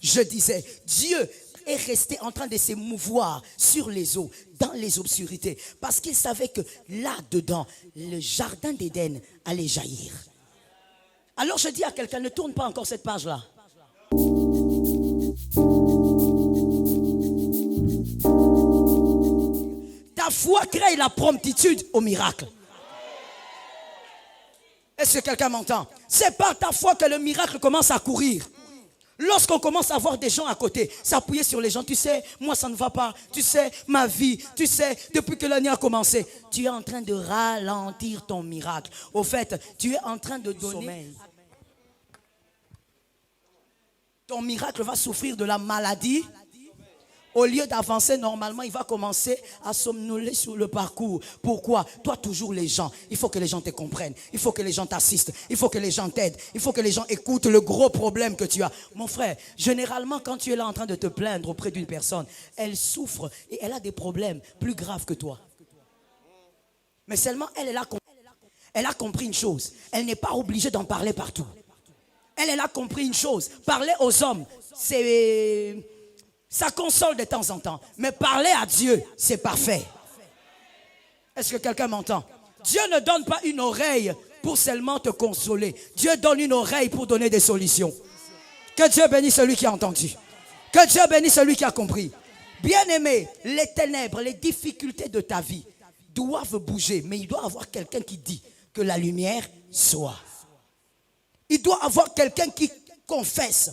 Je disais, Dieu est resté en train de s'émouvoir sur les eaux, dans les obscurités, parce qu'il savait que là-dedans, le jardin d'Éden allait jaillir. Alors je dis à quelqu'un, ne tourne pas encore cette page-là. Ta foi crée la promptitude au miracle. Est-ce que quelqu'un m'entend? C'est par ta foi que le miracle commence à courir. Lorsqu'on commence à voir des gens à côté, s'appuyer sur les gens, tu sais, moi ça ne va pas, tu sais, ma vie, tu sais, depuis que l'année a commencé, tu es en train de ralentir ton miracle. Au fait, tu es en train de donner. Ton miracle va souffrir de la maladie. Au lieu d'avancer normalement, il va commencer à somnoler sur le parcours. Pourquoi? Toi, toujours les gens. Il faut que les gens te comprennent. Il faut que les gens t'assistent. Il faut que les gens t'aident. Il faut que les gens écoutent le gros problème que tu as. Mon frère, généralement, quand tu es là en train de te plaindre auprès d'une personne, elle souffre et elle a des problèmes plus graves que toi. Mais seulement, elle a compris une chose. Elle n'est pas obligée d'en parler partout. Elle a compris une chose. Parler aux hommes, ça console de temps en temps. Mais parler à Dieu, c'est parfait. Est-ce que quelqu'un m'entend? Dieu ne donne pas une oreille pour seulement te consoler. Dieu donne une oreille pour donner des solutions. Que Dieu bénisse celui qui a entendu. Que Dieu bénisse celui qui a compris. Bien-aimé, les ténèbres, les difficultés de ta vie doivent bouger. Mais il doit y avoir quelqu'un qui dit que la lumière soit. Il doit y avoir quelqu'un qui confesse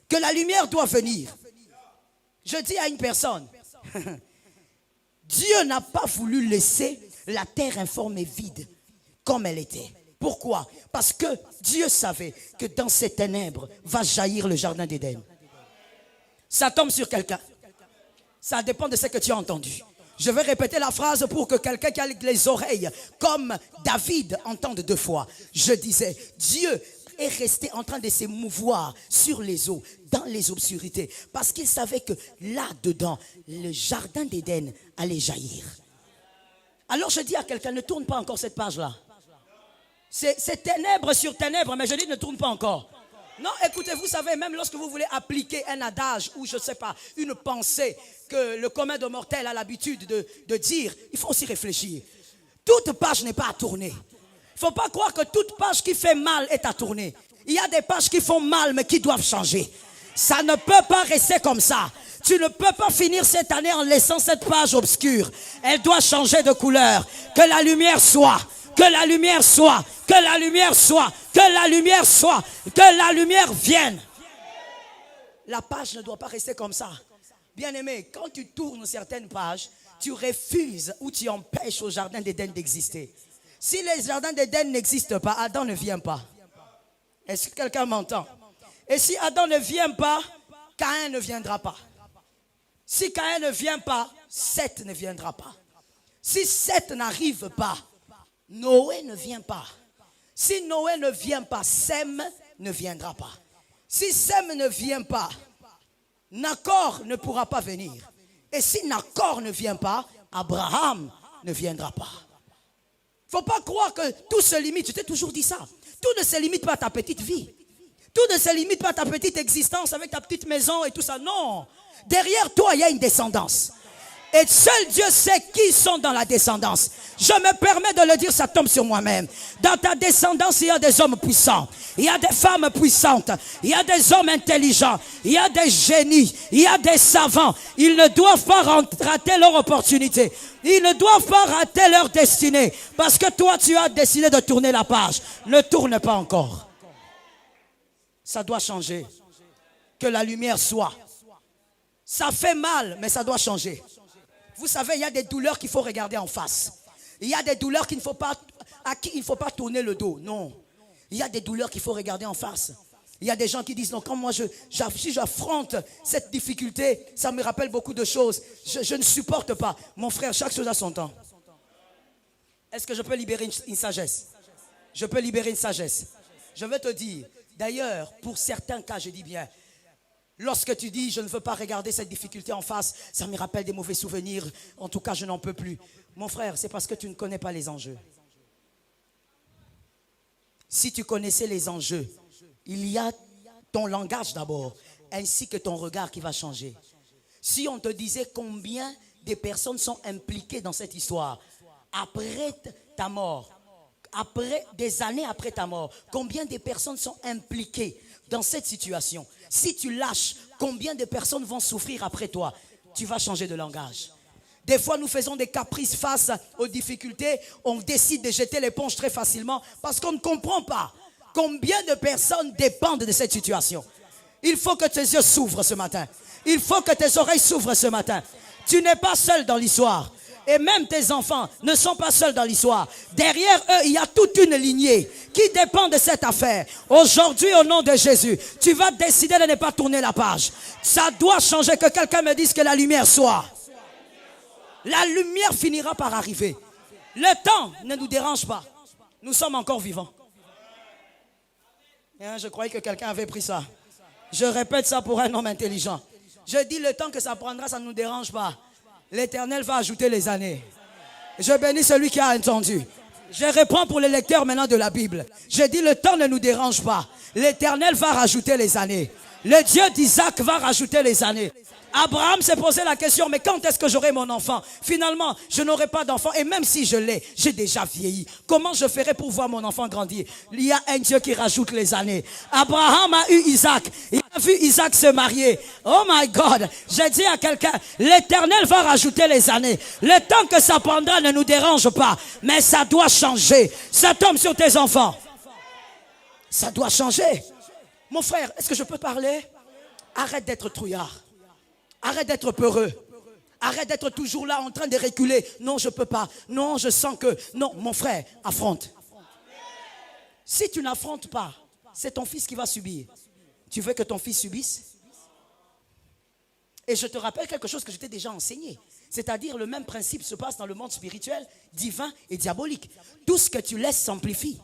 que la lumière doit venir. Je dis à une personne, Dieu n'a pas voulu laisser la terre informe et vide comme elle était. Pourquoi? Parce que Dieu savait que dans ces ténèbres va jaillir le jardin d'Éden. Ça tombe sur quelqu'un. Ça dépend de ce que tu as entendu. Je vais répéter la phrase pour que quelqu'un qui a les oreilles comme David entende deux fois. Je disais, Dieu est resté en train de s'émouvoir sur les eaux, dans les obscurités, parce qu'il savait que là-dedans, le jardin d'Éden allait jaillir. Alors je dis à quelqu'un, ne tourne pas encore cette page-là. C'est ténèbres sur ténèbres, mais je dis ne tourne pas encore. Non, écoutez, vous savez, même lorsque vous voulez appliquer un adage ou je ne sais pas, une pensée que le commun de mortels a l'habitude de dire, il faut aussi réfléchir. Toute page n'est pas à tourner. Il ne faut pas croire que toute page qui fait mal est à tourner. Il y a des pages qui font mal mais qui doivent changer. Ça ne peut pas rester comme ça. Tu ne peux pas finir cette année en laissant cette page obscure. Elle doit changer de couleur. Que la lumière soit. Que la lumière soit. Que la lumière soit. Que la lumière soit. Que la lumière vienne. La page ne doit pas rester comme ça. Bien-aimé, quand tu tournes certaines pages, tu refuses ou tu empêches au jardin d'Éden d'exister. Si les jardins d'Éden n'existent pas, Adam ne vient pas. Est-ce que quelqu'un m'entend? Et si Adam ne vient pas, Caïn ne viendra pas. Si Caïn ne vient pas, Seth ne viendra pas. Si Seth n'arrive pas, Noé ne vient pas. Si Noé ne vient pas, Sem ne viendra pas. Si Sem ne vient pas, Nacor ne pourra pas venir. Et si Nacor ne vient pas, Abraham ne viendra pas. Il ne faut pas croire que tout se limite. Je t'ai toujours dit ça. Tout ne se limite pas à ta petite vie. Tout ne se limite pas à ta petite existence avec ta petite maison et tout ça. Non. Derrière toi, il y a une descendance. Et seul Dieu sait qui sont dans la descendance. Je me permets de le dire, ça tombe sur moi-même. Dans ta descendance, il y a des hommes puissants. Il y a des femmes puissantes. Il y a des hommes intelligents. Il y a des génies. Il y a des savants. Ils ne doivent pas rater leur opportunité. Ils ne doivent pas rater leur destinée. Parce que toi, tu as décidé de tourner la page. Ne tourne pas encore. Ça doit changer. Que la lumière soit. Ça fait mal, mais ça doit changer. Vous savez, il y a des douleurs qu'il faut regarder en face. Il y a des douleurs à qui il ne faut pas tourner le dos. Non. Il y a des douleurs qu'il faut regarder en face. Il y a des gens qui disent, non, quand moi, si j'affronte cette difficulté, ça me rappelle beaucoup de choses. Je ne supporte pas. Mon frère, chaque chose a son temps. Est-ce que je peux libérer une sagesse? Je peux libérer une sagesse. Je vais te dire, d'ailleurs, pour certains cas, je dis bien, lorsque tu dis, je ne veux pas regarder cette difficulté en face, ça me rappelle des mauvais souvenirs, en tout cas, je n'en peux plus. Mon frère, c'est parce que tu ne connais pas les enjeux. Si tu connaissais les enjeux, il y a ton langage d'abord. ainsi que ton regard qui va changer. Si on te disait combien des personnes sont impliquées dans cette histoire, après ta mort, après des années après ta mort, combien de personnes sont impliquées dans cette situation? Si tu lâches, combien de personnes vont souffrir après toi? Tu vas changer de langage. Des fois, nous faisons des caprices face aux difficultés. On décide de jeter l'éponge très facilement parce qu'on ne comprend pas combien de personnes dépendent de cette situation. Il faut que tes yeux s'ouvrent ce matin. Il faut que tes oreilles s'ouvrent ce matin. Tu n'es pas seul dans l'histoire. Et même tes enfants ne sont pas seuls dans l'histoire. Derrière eux, il y a toute une lignée qui dépend de cette affaire. Aujourd'hui, au nom de Jésus, tu vas décider de ne pas tourner la page. Ça doit changer. Que quelqu'un me dise que la lumière soit. La lumière finira par arriver. Le temps ne nous dérange pas. Nous sommes encore vivants. Je croyais que quelqu'un avait pris ça. Je répète ça pour un homme intelligent. Je dis le temps que ça prendra, ça ne nous dérange pas. L'Éternel va ajouter les années. Je bénis celui qui a entendu. Je réponds pour les lecteurs maintenant de la Bible. Je dis le temps ne nous dérange pas. L'Éternel va rajouter les années. Le Dieu d'Isaac va rajouter les années. Abraham s'est posé la question, mais quand est-ce que j'aurai mon enfant? Finalement, je n'aurai pas d'enfant. Et même si je l'ai, j'ai déjà vieilli. Comment je ferai pour voir mon enfant grandir? Il y a un Dieu qui rajoute les années. Abraham a eu Isaac. Il a vu Isaac se marier. Oh my God. J'ai dit à quelqu'un, l'Éternel va rajouter les années. Le temps que ça prendra ne nous dérange pas. Mais ça doit changer. Ça tombe sur tes enfants. Ça doit changer. Mon frère, est-ce que je peux parler? Arrête d'être trouillard. Arrête d'être peureux. Arrête d'être toujours là en train de reculer. Non, je ne peux pas. Non, je sens que... Non, mon frère, affronte. Si tu n'affrontes pas, c'est ton fils qui va subir. Tu veux que ton fils subisse? Et je te rappelle quelque chose que je t'ai déjà enseigné. C'est-à-dire le même principe se passe dans le monde spirituel, divin et diabolique. Tout ce que tu laisses s'amplifie.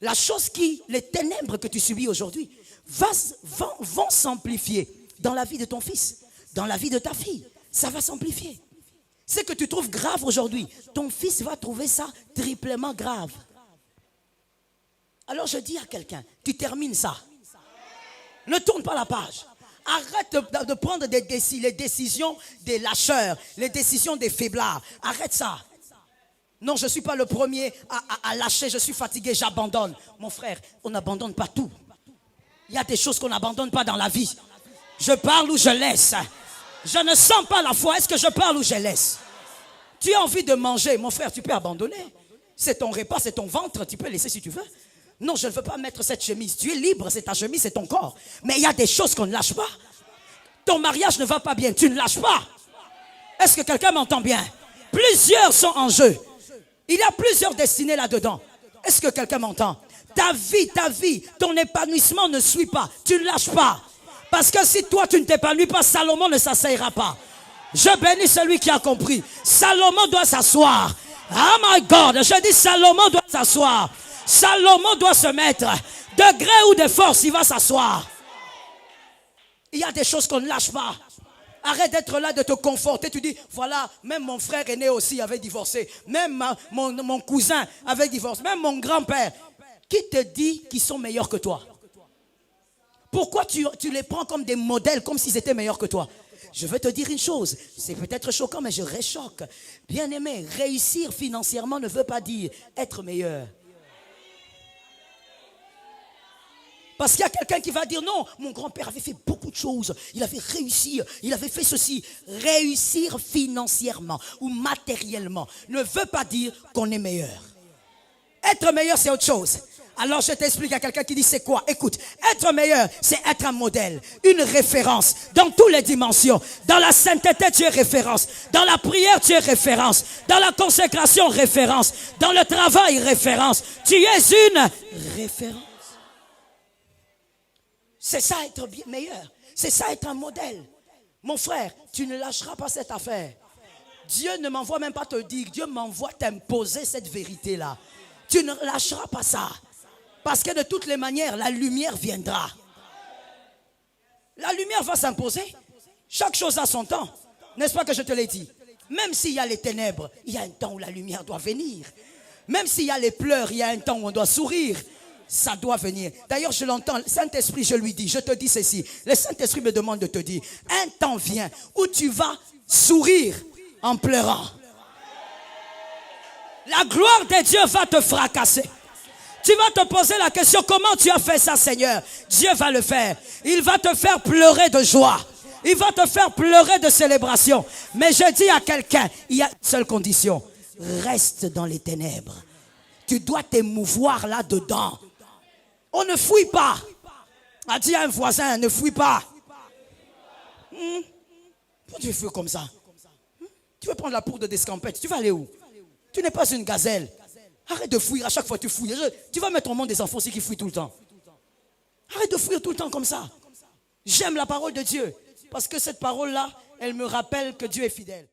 La chose les ténèbres que tu subis aujourd'hui vont s'amplifier dans la vie de ton fils, dans la vie de ta fille. Ça va s'amplifier. Ce que tu trouves grave aujourd'hui, ton fils va trouver ça triplement grave. Alors je dis à quelqu'un, tu termines ça. Ne tourne pas la page. Arrête de prendre les décisions des lâcheurs, les décisions des faiblards. Arrête ça. Non, je ne suis pas le premier à lâcher, je suis fatigué, j'abandonne. Mon frère, on n'abandonne pas tout. Il y a des choses qu'on n'abandonne pas dans la vie. Je parle ou je laisse. Je ne sens pas la foi. Est-ce que je parle ou je laisse? Tu as envie de manger, mon frère, tu peux abandonner. C'est ton repas, c'est ton ventre, tu peux laisser si tu veux. Non, je ne veux pas mettre cette chemise. Tu es libre, c'est ta chemise, c'est ton corps. Mais il y a des choses qu'on ne lâche pas. Ton mariage ne va pas bien, tu ne lâches pas. Est-ce que quelqu'un m'entend bien? Plusieurs sont en jeu. Il y a plusieurs destinées là-dedans. Est-ce que quelqu'un m'entend? Ta vie, ton épanouissement ne suit pas. Tu ne lâches pas. Parce que si toi tu ne t'épanouis pas, Salomon ne s'asseyera pas. Je bénis celui qui a compris. Salomon doit s'asseoir. Oh my God, je dis Salomon doit s'asseoir. Salomon doit se mettre. De gré ou de force, il va s'asseoir. Il y a des choses qu'on ne lâche pas. Arrête d'être là, de te conforter. Tu dis, voilà, même mon frère aîné aussi avait divorcé. Même mon cousin avait divorcé. Même mon grand-père. Qui te dit qu'ils sont meilleurs que toi? Pourquoi tu les prends comme des modèles, comme s'ils étaient meilleurs que toi? Je veux te dire une chose, c'est peut-être choquant, mais je réchoque. Bien-aimé, réussir financièrement ne veut pas dire être meilleur. Parce qu'il y a quelqu'un qui va dire, non, mon grand-père avait fait beaucoup de choses, il avait réussi, il avait fait ceci. Réussir financièrement ou matériellement ne veut pas dire qu'on est meilleur. Être meilleur, c'est autre chose. Alors je t'explique à quelqu'un qui dit c'est quoi? Écoute, être meilleur, c'est être un modèle, une référence dans toutes les dimensions. Dans la sainteté, tu es référence. Dans la prière, tu es référence. Dans la consécration, référence. Dans le travail, référence. Tu es une référence. C'est ça être meilleur. C'est ça être un modèle. Mon frère, tu ne lâcheras pas cette affaire. Dieu ne m'envoie même pas te dire, Dieu m'envoie t'imposer cette vérité-là. Tu ne lâcheras pas ça. Parce que de toutes les manières, la lumière viendra. La lumière va s'imposer. Chaque chose a son temps. N'est-ce pas que je te l'ai dit? Même s'il y a les ténèbres, il y a un temps où la lumière doit venir. Même s'il y a les pleurs, il y a un temps où on doit sourire. Ça doit venir. D'ailleurs, je l'entends. Le Saint-Esprit, je lui dis, je te dis ceci. Le Saint-Esprit me demande de te dire, un temps vient où tu vas sourire en pleurant. La gloire de Dieu va te fracasser. Tu vas te poser la question, comment tu as fait ça, Seigneur? Dieu va le faire. Il va te faire pleurer de joie. Il va te faire pleurer de célébration. Mais je dis à quelqu'un, il y a une seule condition. Reste dans les ténèbres. Tu dois t'émouvoir là-dedans. On ne fouille pas. A dit à un voisin, ne fouille pas. Pourquoi tu fais comme ça? Tu veux prendre la poudre d'escampette, tu vas aller où? Tu n'es pas une gazelle. Arrête de fuir, à chaque fois tu fouilles. Tu vas mettre au monde des enfants aussi qui fouillent tout le temps. Arrête de fuir tout le temps comme ça. J'aime la parole de Dieu. Parce que cette parole-là, elle me rappelle que Dieu est fidèle.